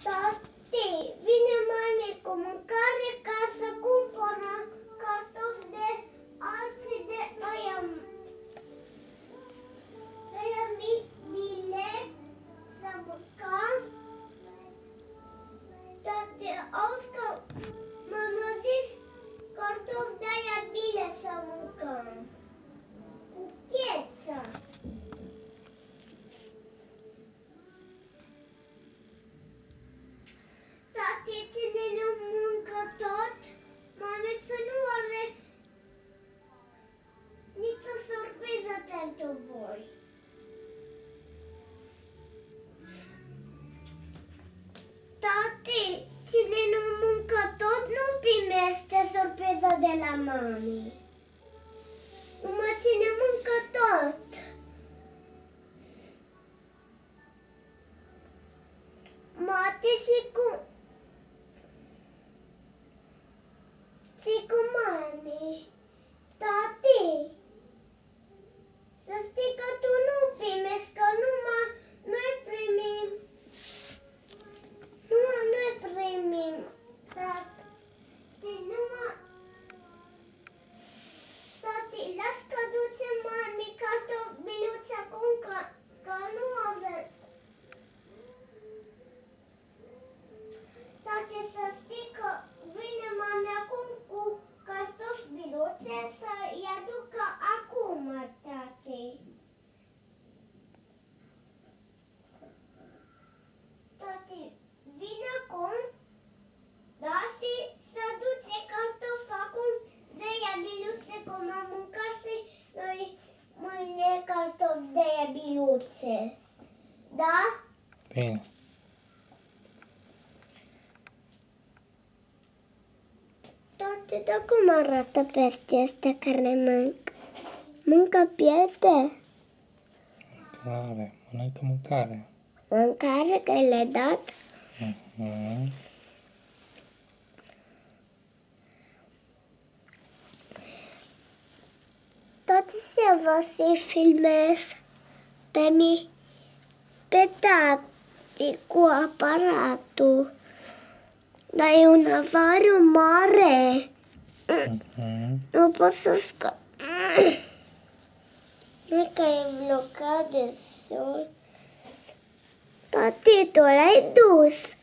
Tati, vine mami cu mâncare ca să cumpără cartofi de alții de ăia mici, bile, să mâncăm. Tati, auzi că m-a zis cartofi de aia bile să mâncăm. Cu cheță. Tati, cine nu mâncă tot, mami să nu are nicio surpriză pentru voi. Tati, cine nu mâncă tot, nu primește surpriză de la mami. Numai cine mâncă tot. Mate și cu mami. Tati, să știi că tu nu primești, că numai noi primim. Numai noi primim. Tati, numai... Tati, las că duce mami cartofi biluți acum, că nu avem. Tati, să știi că vine mami acum cu cartofi biluțe să-i aducă acum, tati. Tati, vine acum, da, și să duce cartofi acum de ea biluțe, cum am mâncat și noi mâine cartofi de ea biluțe. Da? Bine. Tati, dar cum arată peste astea care mănâncă? Mâncă piete? Mâncare, mănâncă mâncare. Mâncare că le-ai dat? Tati, ce vreau să-i filmez pe tati cu aparatul. Dar e un avariu mare. Nu pot să scap. Nu că e blocat de sol. Tati, tu l-ai dus.